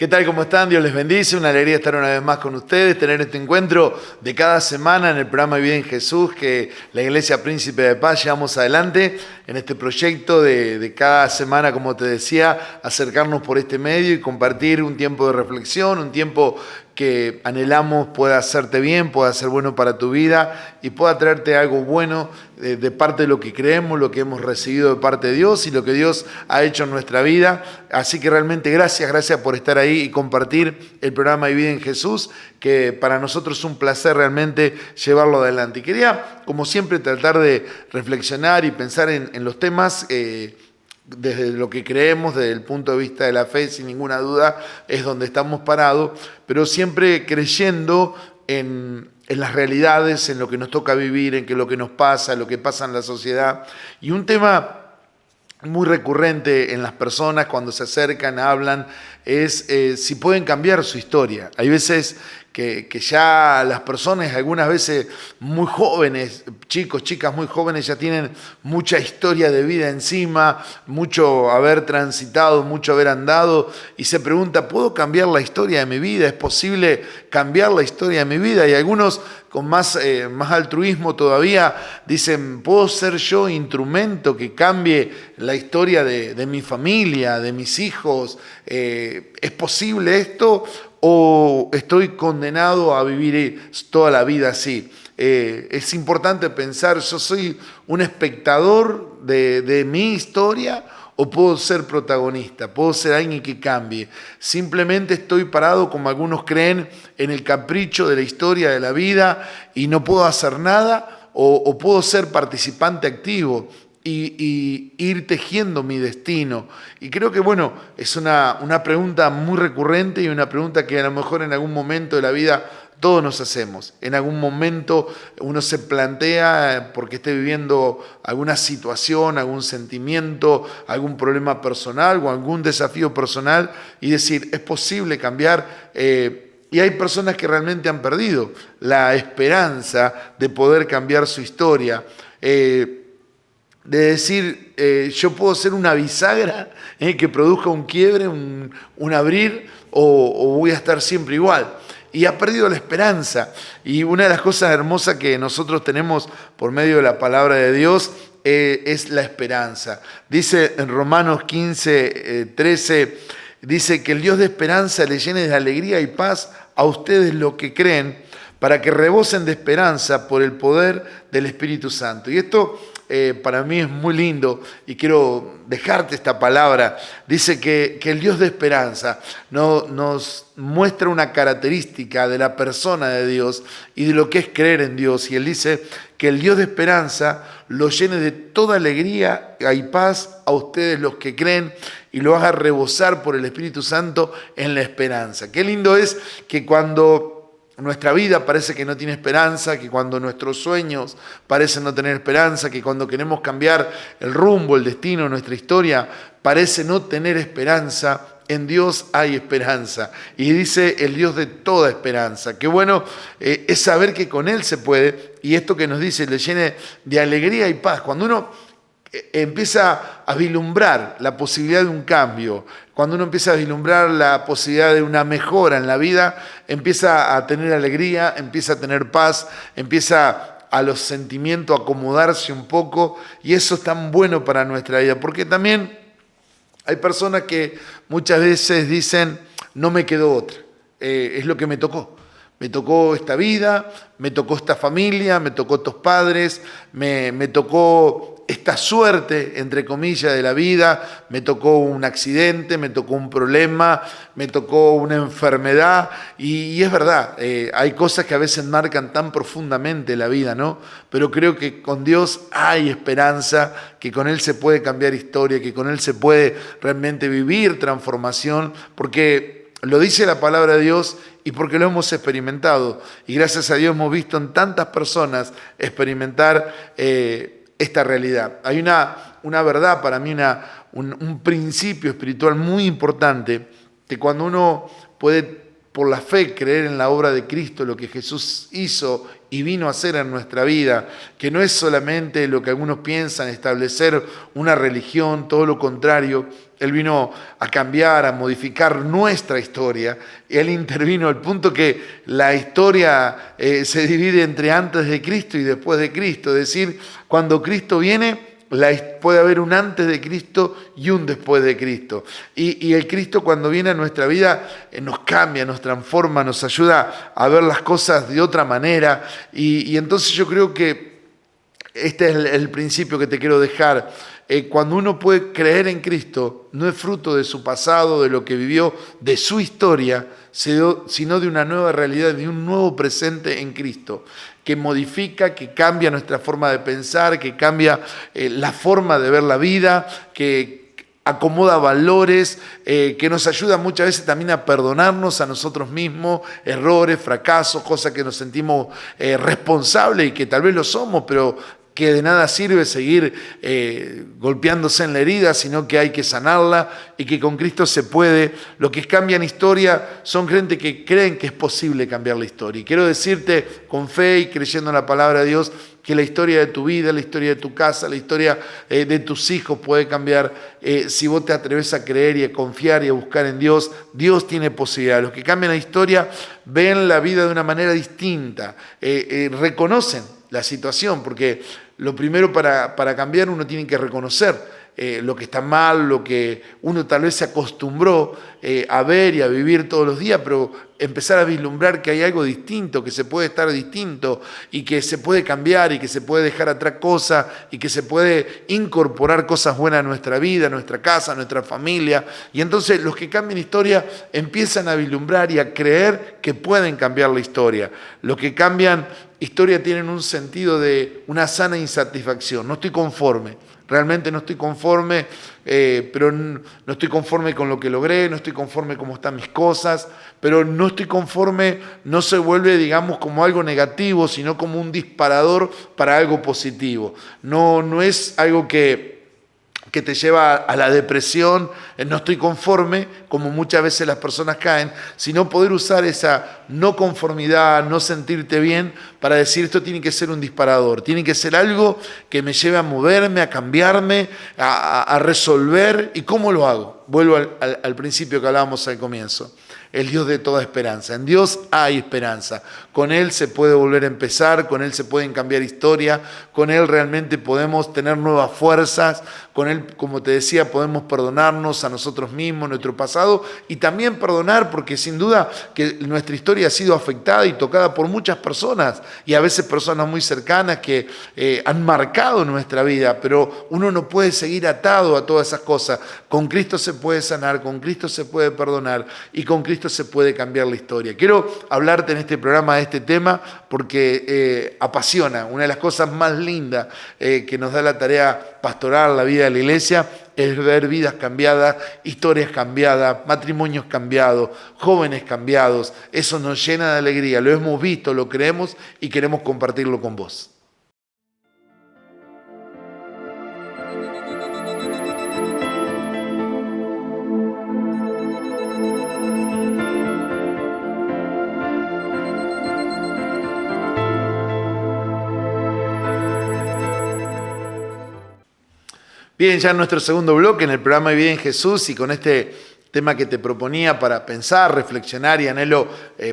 ¿Qué tal? ¿Cómo están? Dios les bendice. Una alegría estar una vez más con ustedes, tener este encuentro de cada semana en el programa Vida en Jesús que la Iglesia Príncipe de Paz llevamos adelante en este proyecto de cada semana, como te decía, acercarnos por este medio y compartir un tiempo de reflexión, un tiempo que anhelamos pueda hacerte bien, pueda ser bueno para tu vida y pueda traerte algo bueno de parte de lo que creemos, lo que hemos recibido de parte de Dios y lo que Dios ha hecho en nuestra vida. Así que realmente gracias por estar ahí y compartir el programa de Vida en Jesús, que para nosotros es un placer realmente llevarlo adelante. Y quería, como siempre, tratar de reflexionar y pensar en los temas desde lo que creemos, desde el punto de vista de la fe, sin ninguna duda, es donde estamos parados, pero siempre creyendo en las realidades, en lo que nos toca vivir, en lo que nos pasa, lo que pasa en la sociedad. Y un tema muy recurrente en las personas cuando se acercan, hablan, es si pueden cambiar su historia. Hay veces que ya las personas, algunas veces muy jóvenes, chicos, chicas muy jóvenes, ya tienen mucha historia de vida encima, mucho haber transitado, mucho haber andado, y se pregunta, ¿puedo cambiar la historia de mi vida? ¿Es posible cambiar la historia de mi vida? Y algunos con más altruismo todavía dicen, ¿puedo ser yo instrumento que cambie la historia de mi familia, de mis hijos? ¿Es posible esto? ¿O estoy condenado a vivir toda la vida así? Es importante pensar, ¿yo soy un espectador de mi historia o puedo ser protagonista? ¿Puedo ser alguien que cambie? Simplemente estoy parado, como algunos creen, en el capricho de la historia de la vida y no puedo hacer nada, o puedo ser participante activo y ir tejiendo mi destino. Y creo que, bueno, es una pregunta muy recurrente y una pregunta que a lo mejor en algún momento de la vida todos nos hacemos. En algún momento uno se plantea, porque esté viviendo alguna situación, algún sentimiento, algún problema personal o algún desafío personal, y decir, ¿es posible cambiar? Y hay personas que realmente han perdido la esperanza de poder cambiar su historia. De decir, yo puedo ser una bisagra que produzca un quiebre, un abrir, o voy a estar siempre igual. Y ha perdido la esperanza. Y una de las cosas hermosas que nosotros tenemos por medio de la palabra de Dios es la esperanza. Dice en Romanos 15, 13, dice que el Dios de esperanza le llene de alegría y paz a ustedes los que creen, para que rebosen de esperanza por el poder del Espíritu Santo. Y esto para mí es muy lindo y quiero dejarte esta palabra. Dice que el Dios de esperanza nos muestra una característica de la persona de Dios y de lo que es creer en Dios. Y Él dice que el Dios de esperanza lo llene de toda alegría y paz a ustedes los que creen y lo haga rebosar por el Espíritu Santo en la esperanza. Qué lindo es que cuando nuestra vida parece que no tiene esperanza, que cuando nuestros sueños parecen no tener esperanza, que cuando queremos cambiar el rumbo, el destino, nuestra historia, parece no tener esperanza, en Dios hay esperanza. Y dice el Dios de toda esperanza. Qué bueno es saber que con Él se puede, y esto que nos dice, le llene de alegría y paz. Cuando uno empieza a vislumbrar la posibilidad de un cambio, cuando uno empieza a vislumbrar la posibilidad de una mejora en la vida, empieza a tener alegría, empieza a tener paz, empieza a los sentimientos a acomodarse un poco, y eso es tan bueno para nuestra vida, porque también hay personas que muchas veces dicen, no me quedó otra, es lo que me tocó. Me tocó esta vida, me tocó esta familia, me tocó estos padres, me tocó esta suerte, entre comillas, de la vida, me tocó un accidente, me tocó un problema, me tocó una enfermedad, y es verdad, hay cosas que a veces marcan tan profundamente la vida, ¿no? Pero creo que con Dios hay esperanza, que con Él se puede cambiar historia, que con Él se puede realmente vivir transformación, porque lo dice la palabra de Dios y porque lo hemos experimentado. Y gracias a Dios hemos visto en tantas personas experimentar esta realidad. Hay una verdad para mí, un principio espiritual muy importante, que cuando uno puede por la fe creer en la obra de Cristo, lo que Jesús hizo y vino a hacer en nuestra vida, que no es solamente lo que algunos piensan, establecer una religión, todo lo contrario. Él vino a cambiar, a modificar nuestra historia. Él intervino al punto que la historia se divide entre antes de Cristo y después de Cristo. Es decir, cuando Cristo viene, puede haber un antes de Cristo y un después de Cristo. Y el Cristo cuando viene a nuestra vida nos cambia, nos transforma, nos ayuda a ver las cosas de otra manera. Y entonces yo creo que este es el principio que te quiero dejar. Cuando uno puede creer en Cristo, no es fruto de su pasado, de lo que vivió, de su historia, sino de una nueva realidad, de un nuevo presente en Cristo, que modifica, que cambia nuestra forma de pensar, que cambia la forma de ver la vida, que acomoda valores, que nos ayuda muchas veces también a perdonarnos a nosotros mismos, errores, fracasos, cosas que nos sentimos responsables y que tal vez lo somos, pero que de nada sirve seguir golpeándose en la herida, sino que hay que sanarla y que con Cristo se puede. Lo que cambian historia son gente que creen que es posible cambiar la historia. Y quiero decirte con fe y creyendo en la palabra de Dios que la historia de tu vida, la historia de tu casa, la historia de tus hijos puede cambiar si vos te atreves a creer y a confiar y a buscar en Dios. Dios tiene posibilidad. Los que cambian la historia ven la vida de una manera distinta, reconocen la situación, porque lo primero para cambiar uno tiene que reconocer lo que está mal, lo que uno tal vez se acostumbró a ver y a vivir todos los días, pero empezar a vislumbrar que hay algo distinto, que se puede estar distinto y que se puede cambiar y que se puede dejar atrás cosas y que se puede incorporar cosas buenas a nuestra vida, a nuestra casa, a nuestra familia. Y entonces los que cambian historia empiezan a vislumbrar y a creer que pueden cambiar la historia. Los que cambian historia tienen un sentido de una sana insatisfacción. No estoy conforme. Realmente no estoy conforme, pero no estoy conforme con lo que logré, no estoy conforme cómo están mis cosas, pero no estoy conforme, no se vuelve, digamos, como algo negativo, sino como un disparador para algo positivo. No es algo que te lleva a la depresión, no estoy conforme, como muchas veces las personas caen, sino poder usar esa no conformidad, no sentirte bien, para decir esto tiene que ser un disparador, tiene que ser algo que me lleve a moverme, a cambiarme, a resolver. ¿Y cómo lo hago? Vuelvo al principio que hablábamos al comienzo. El Dios de toda esperanza. En Dios hay esperanza. Con Él se puede volver a empezar, con Él se pueden cambiar historias, con Él realmente podemos tener nuevas fuerzas, con Él, como te decía, podemos perdonarnos a nosotros mismos, nuestro pasado, y también perdonar, porque sin duda que nuestra historia ha sido afectada y tocada por muchas personas, y a veces personas muy cercanas que han marcado nuestra vida, pero uno no puede seguir atado a todas esas cosas. Con Cristo se puede sanar, con Cristo se puede perdonar, y con Cristo se puede cambiar la historia. Quiero hablarte en este programa de este tema porque apasiona. Una de las cosas más lindas que nos da la tarea pastoral, la vida de la iglesia, es ver vidas cambiadas, historias cambiadas, matrimonios cambiados, jóvenes cambiados. Eso nos llena de alegría. Lo hemos visto, lo creemos y queremos compartirlo con vos. Bien, ya en nuestro segundo bloque, en el programa Vida en Jesús, y con este tema que te proponía para pensar, reflexionar y anhelo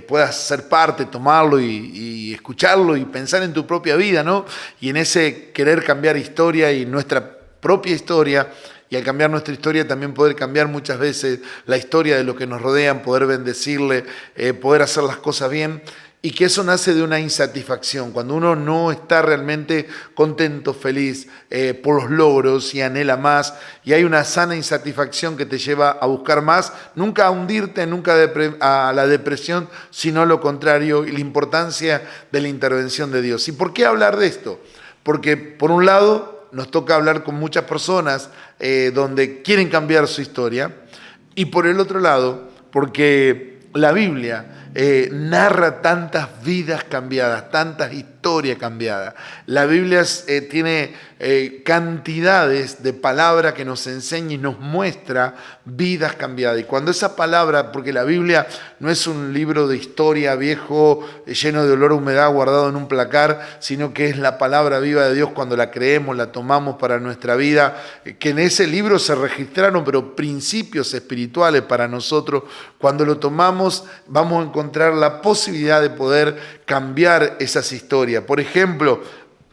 puedas ser parte, tomarlo y escucharlo y pensar en tu propia vida, ¿no? Y en ese querer cambiar historia y nuestra propia historia, y al cambiar nuestra historia también poder cambiar muchas veces la historia de los que nos rodean, poder bendecirle, poder hacer las cosas bien. Y que eso nace de una insatisfacción, cuando uno no está realmente contento, feliz por los logros y anhela más, y hay una sana insatisfacción que te lleva a buscar más, nunca a hundirte, nunca a la depresión, sino lo contrario, y la importancia de la intervención de Dios. ¿Y por qué hablar de esto? Porque por un lado nos toca hablar con muchas personas donde quieren cambiar su historia, y por el otro lado, porque la Biblia narra tantas vidas cambiadas, tantas historias cambiadas. La Biblia tiene cantidades de palabras que nos enseña y nos muestra vidas cambiadas. Y cuando esa palabra, porque la Biblia no es un libro de historia viejo, lleno de olor a humedad guardado en un placar, sino que es la palabra viva de Dios cuando la creemos, la tomamos para nuestra vida, que en ese libro se registraron, pero principios espirituales para nosotros. Cuando lo tomamos, vamos a encontrar la posibilidad de poder cambiar esas historias. Por ejemplo,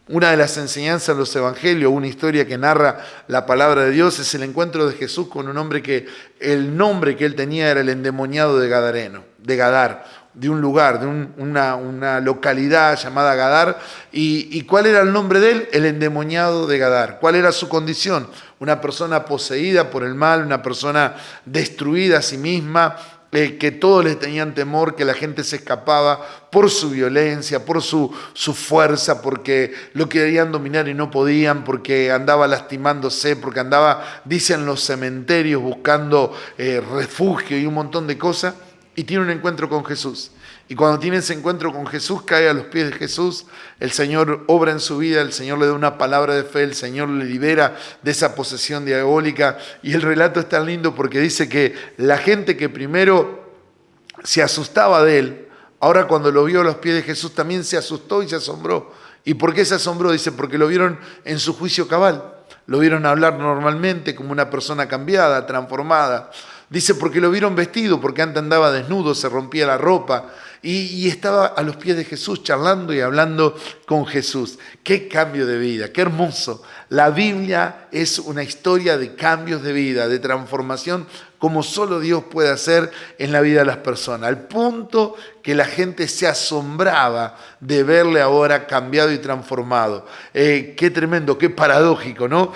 una de las enseñanzas de los evangelios, una historia que narra la palabra de Dios, es el encuentro de Jesús con un hombre que el nombre que él tenía era el endemoniado de Gadar, de un lugar, de una localidad llamada Gadar. ¿Y cuál era el nombre de él? El endemoniado de Gadar. ¿Cuál era su condición? Una persona poseída por el mal, una persona destruida a sí misma, que todos le tenían temor, que la gente se escapaba por su violencia, por su fuerza, porque lo querían dominar y no podían, porque andaba lastimándose, porque andaba, dicen, los cementerios buscando refugio y un montón de cosas, y tiene un encuentro con Jesús. Y cuando tiene ese encuentro con Jesús, cae a los pies de Jesús, el Señor obra en su vida, el Señor le da una palabra de fe, el Señor le libera de esa posesión diabólica. Y el relato es tan lindo porque dice que la gente que primero se asustaba de él, ahora cuando lo vio a los pies de Jesús también se asustó y se asombró. ¿Y por qué se asombró? Dice, porque lo vieron en su juicio cabal, lo vieron hablar normalmente como una persona cambiada, transformada. Dice, porque lo vieron vestido, porque antes andaba desnudo, se rompía la ropa y estaba a los pies de Jesús charlando y hablando con Jesús. ¡Qué cambio de vida! ¡Qué hermoso! La Biblia es una historia de cambios de vida, de transformación, como solo Dios puede hacer en la vida de las personas. Al punto que la gente se asombraba de verle ahora cambiado y transformado. ¡Qué tremendo! ¡Qué paradójico!, ¿no?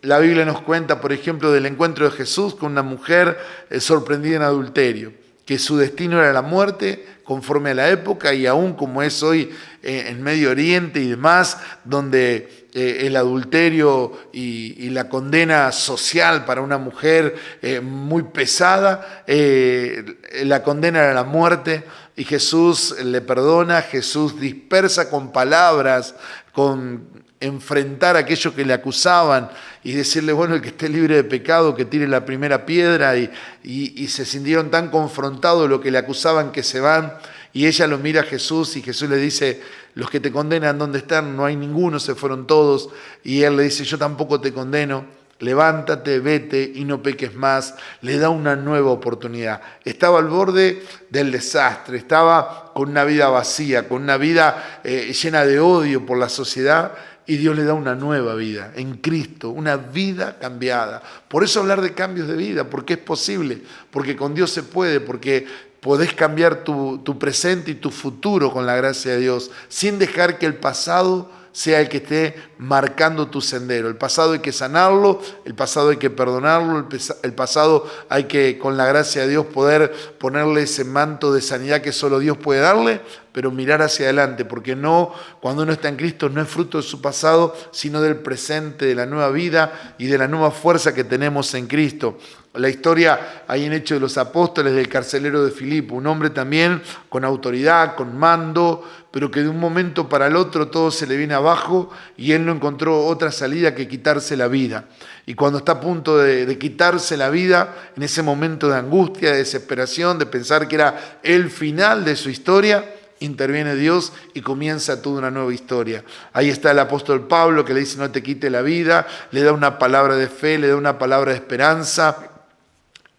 La Biblia nos cuenta, por ejemplo, del encuentro de Jesús con una mujer sorprendida en adulterio, que su destino era la muerte conforme a la época y aún como es hoy en Medio Oriente y demás, donde el adulterio y la condena social para una mujer muy pesada, la condena era la muerte y Jesús le perdona, Jesús dispersa con palabras, con enfrentar a aquellos que le acusaban y decirle, bueno, el que esté libre de pecado, que tire la primera piedra, y se sintieron tan confrontados de lo que le acusaban que se van, y ella lo mira a Jesús y Jesús le dice, los que te condenan, ¿dónde están? No hay ninguno, se fueron todos, y él le dice, yo tampoco te condeno, levántate, vete y no peques más. Le da una nueva oportunidad. Estaba al borde del desastre, estaba con una vida vacía, con una vida llena de odio por la sociedad, y Dios le da una nueva vida en Cristo, una vida cambiada. Por eso hablar de cambios de vida, porque es posible, porque con Dios se puede, porque podés cambiar tu presente y tu futuro con la gracia de Dios, sin dejar que el pasado sea el que esté marcando tu sendero. El pasado hay que sanarlo, el pasado hay que perdonarlo, el pasado hay que, con la gracia de Dios, poder ponerle ese manto de sanidad que solo Dios puede darle, pero mirar hacia adelante, porque no, cuando uno está en Cristo no es fruto de su pasado, sino del presente, de la nueva vida y de la nueva fuerza que tenemos en Cristo. La historia ahí en Hechos de los Apóstoles del carcelero de Filipo, un hombre también con autoridad, con mando, pero que de un momento para el otro todo se le viene abajo y él no encontró otra salida que quitarse la vida. Y cuando está a punto de quitarse la vida, en ese momento de angustia, de desesperación, de pensar que era el final de su historia, interviene Dios y comienza toda una nueva historia. Ahí está el apóstol Pablo que le dice no te quite la vida, le da una palabra de fe, le da una palabra de esperanza,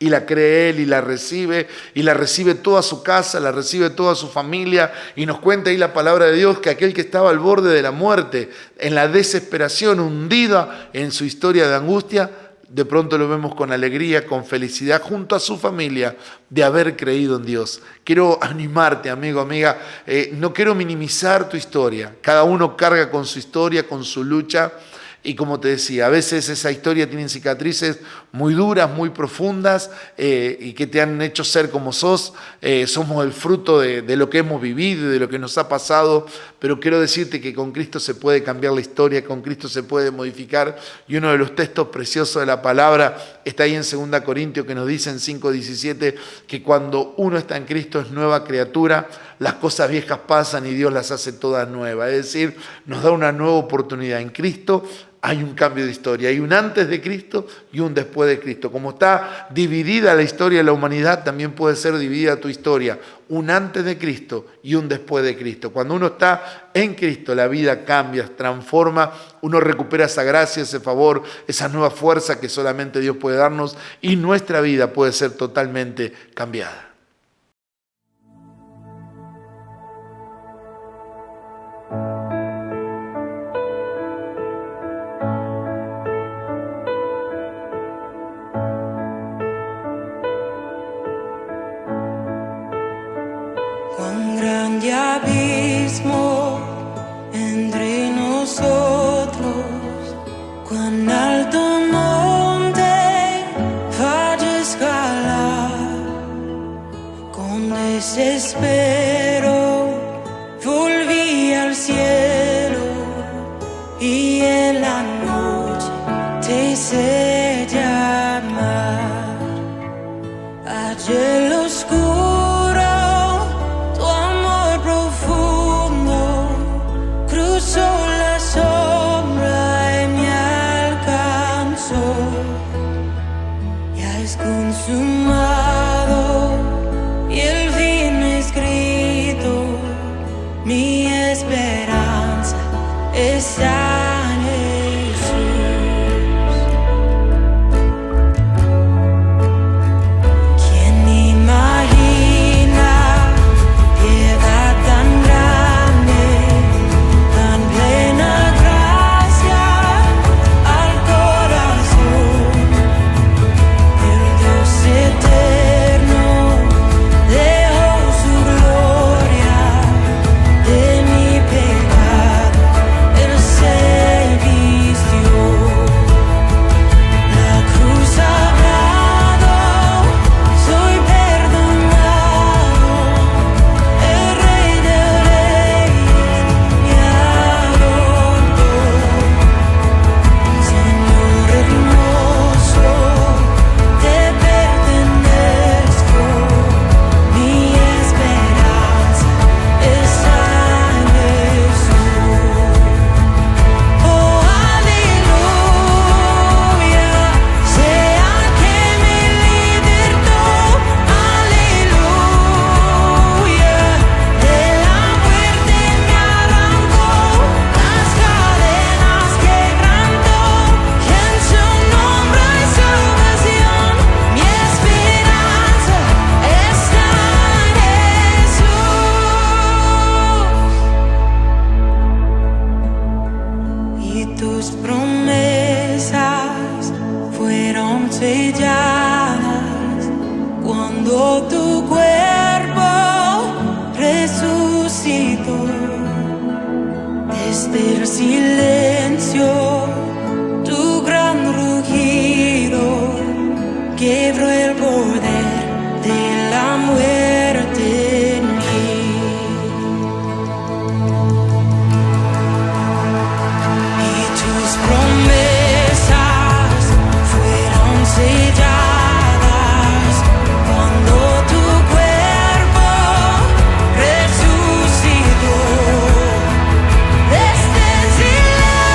y la cree él y la recibe toda su casa, la recibe toda su familia, y nos cuenta ahí la palabra de Dios que aquel que estaba al borde de la muerte, en la desesperación, hundida en su historia de angustia, de pronto lo vemos con alegría, con felicidad, junto a su familia, de haber creído en Dios. Quiero animarte, amigo, amiga, no quiero minimizar tu historia. Cada uno carga con su historia, con su lucha. Y como te decía, a veces esa historia tiene cicatrices muy duras, muy profundas, y que te han hecho ser como sos. Somos el fruto de lo que hemos vivido y de lo que nos ha pasado, pero quiero decirte que con Cristo se puede cambiar la historia, con Cristo se puede modificar, y uno de los textos preciosos de la palabra está ahí en 2 Corintios, que nos dice en 5:17 que cuando uno está en Cristo es nueva criatura, las cosas viejas pasan y Dios las hace todas nuevas, es decir, nos da una nueva oportunidad. En Cristo hay un cambio de historia, hay un antes de Cristo y un después de Cristo. Como está dividida la historia de la humanidad, también puede ser dividida tu historia, un antes de Cristo y un después de Cristo. Cuando uno está en Cristo, la vida cambia, transforma, uno recupera esa gracia, ese favor, esa nueva fuerza que solamente Dios puede darnos, y nuestra vida puede ser totalmente cambiada. Cuán grande abismo entre nosotros, cuán alto monte para escalar. Con desespero volví al cielo y en la noche te hice llamar. Ayer lo oscuro, la sombra y me alcanzó. Ya es consumado y el fin escrito. Mi esperanza está en Jesús. ¿Quién imagina piedad tan grande, tan plena gracia al corazón? El Dios eterno dejó su gloria, de mi pecado Él se vistió. La cruz sagrado, soy perdonado, el Rey de Reyes me adoró. Señor hermoso, te pertenezco, mi esperanza está en Jesús. Oh, aleluya, sea que me libertó, aleluya, de la muerte me arrancó, las cadenas quebrantó, y en su nombre hay salvación, mi esperanza está en Jesús. Y tus promesas fueron selladas cuando tu cuerpo resucitó. Desde el silencio, tu gran rugido quebró el poder de la muerte en mí. Y tus promesas fueron selladas cuando tu cuerpo resucitó. Desde el silencio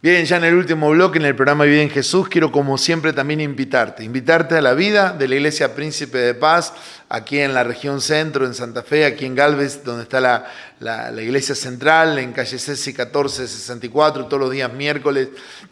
Bien, ya en el último bloque, en el programa Vida en Jesús, quiero como siempre también invitarte a la vida de la Iglesia Príncipe de Paz, aquí en la región centro, en Santa Fe, aquí en Galvez, donde está la iglesia central, en calle Ceci 1464, todos los días miércoles,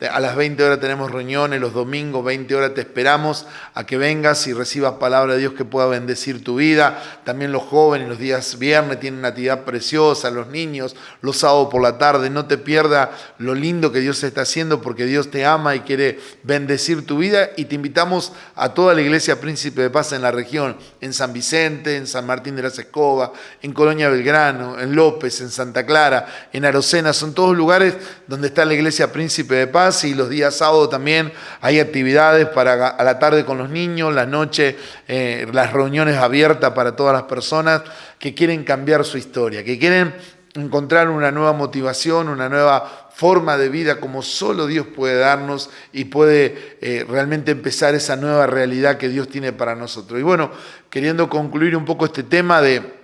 a las 20 horas tenemos reuniones, los domingos 20 horas te esperamos a que vengas y recibas palabra de Dios que pueda bendecir tu vida. También los jóvenes los días viernes tienen una actividad preciosa, los niños, los sábados por la tarde, no te pierdas lo lindo que Dios está haciendo porque Dios te ama y quiere bendecir tu vida, y te invitamos a toda la Iglesia Príncipe de Paz en la región, en San Vicente, en San Martín de las Escobas, en Colonia Belgrano, en López, en Santa Clara, en Arocena. Son todos lugares donde está la Iglesia Príncipe de Paz, y los días sábados también hay actividades para a la tarde con los niños, la noche las reuniones abiertas para todas las personas que quieren cambiar su historia, que quieren encontrar una nueva motivación, una nueva forma de vida como solo Dios puede darnos y puede realmente empezar esa nueva realidad que Dios tiene para nosotros. Y bueno, queriendo concluir un poco este tema de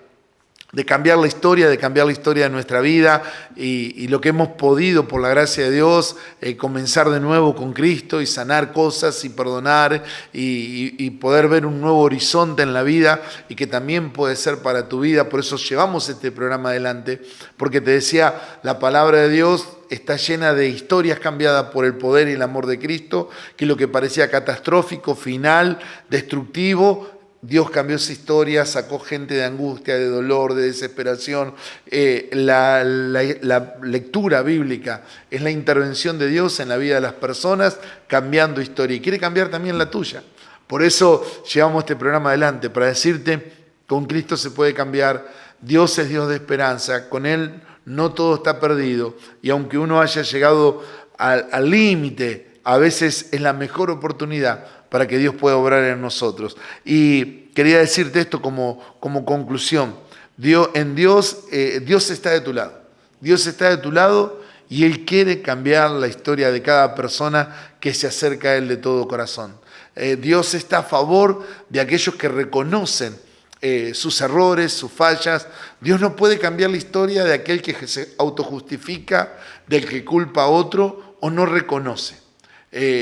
cambiar la historia, de nuestra vida y lo que hemos podido, por la gracia de Dios, comenzar de nuevo con Cristo y sanar cosas y perdonar y poder ver un nuevo horizonte en la vida y que también puede ser para tu vida. Por eso llevamos este programa adelante, porque te decía, la palabra de Dios está llena de historias cambiadas por el poder y el amor de Cristo, que lo que parecía catastrófico, final, destructivo, Dios cambió esa historia, sacó gente de angustia, de dolor, de desesperación. La lectura bíblica es la intervención de Dios en la vida de las personas, cambiando historia. Y quiere cambiar también la tuya. Por eso llevamos este programa adelante, para decirte, con Cristo se puede cambiar. Dios es Dios de esperanza, con Él no todo está perdido. Y aunque uno haya llegado al límite, a veces es la mejor oportunidad para que Dios pueda obrar en nosotros. Y quería decirte esto como conclusión. Dios está de tu lado. Dios está de tu lado y Él quiere cambiar la historia de cada persona que se acerca a Él de todo corazón. Dios está a favor de aquellos que reconocen sus errores, sus fallas. Dios no puede cambiar la historia de aquel que se autojustifica, del que culpa a otro o no reconoce.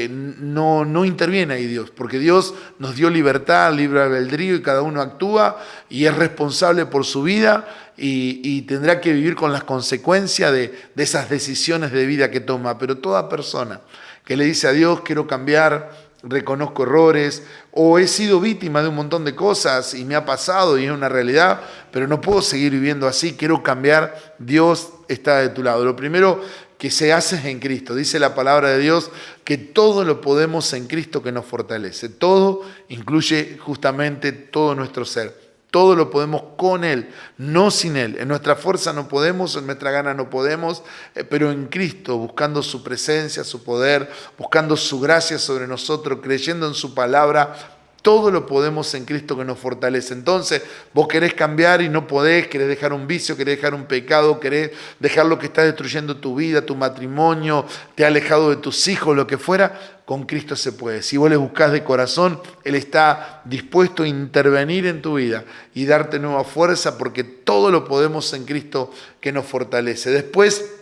No interviene ahí Dios, porque Dios nos dio libertad, libre albedrío, y cada uno actúa y es responsable por su vida y tendrá que vivir con las consecuencias de esas decisiones de vida que toma. Pero toda persona que le dice a Dios, quiero cambiar, reconozco errores, o he sido víctima de un montón de cosas y me ha pasado y es una realidad, pero no puedo seguir viviendo así, quiero cambiar, Dios está de tu lado. Lo primero que se hace en Cristo. Dice la palabra de Dios que todo lo podemos en Cristo que nos fortalece. Todo incluye justamente todo nuestro ser. Todo lo podemos con Él, no sin Él. En nuestra fuerza no podemos, en nuestra gana no podemos, pero en Cristo, buscando su presencia, su poder, buscando su gracia sobre nosotros, creyendo en su palabra, todo lo podemos en Cristo que nos fortalece. Entonces, vos querés cambiar y no podés, querés dejar un vicio, querés dejar un pecado, querés dejar lo que está destruyendo tu vida, tu matrimonio, te ha alejado de tus hijos, lo que fuera, con Cristo se puede. Si vos le buscás de corazón, Él está dispuesto a intervenir en tu vida y darte nueva fuerza, porque todo lo podemos en Cristo que nos fortalece. Después,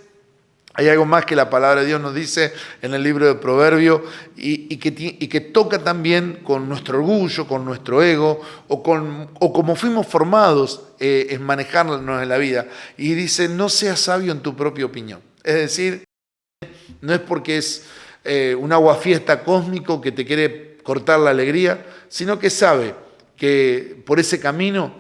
hay algo más que la palabra de Dios nos dice en el libro de Proverbios y que toca también con nuestro orgullo, con nuestro ego o como fuimos formados en manejarnos en la vida. Y dice, no seas sabio en tu propia opinión. Es decir, no es porque es un aguafiesta cósmico que te quiere cortar la alegría, sino que sabe que por ese camino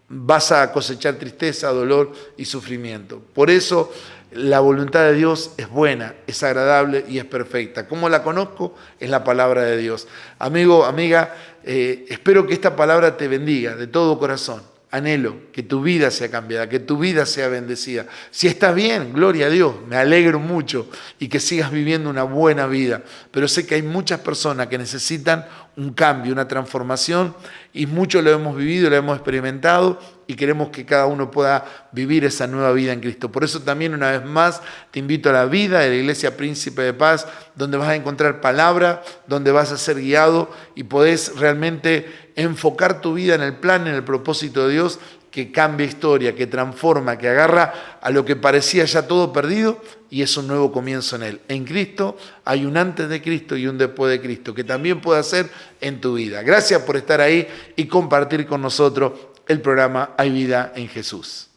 vas a cosechar tristeza, dolor y sufrimiento. Por eso la voluntad de Dios es buena, es agradable y es perfecta. ¿Cómo la conozco? Es la palabra de Dios. Amigo, amiga, espero que esta palabra te bendiga de todo corazón. Anhelo que tu vida sea cambiada, que tu vida sea bendecida. Si estás bien, gloria a Dios, me alegro mucho y que sigas viviendo una buena vida. Pero sé que hay muchas personas que necesitan un cambio, una transformación, y muchos lo hemos vivido, lo hemos experimentado y queremos que cada uno pueda vivir esa nueva vida en Cristo. Por eso también una vez más te invito a la vida de la Iglesia Príncipe de Paz, donde vas a encontrar palabra, donde vas a ser guiado y podés realmente enfocar tu vida en el plan, en el propósito de Dios que cambia historia, que transforma, que agarra a lo que parecía ya todo perdido y es un nuevo comienzo en Él. En Cristo hay un antes de Cristo y un después de Cristo, que también puede hacer en tu vida. Gracias por estar ahí y compartir con nosotros el programa Hay Vida en Jesús.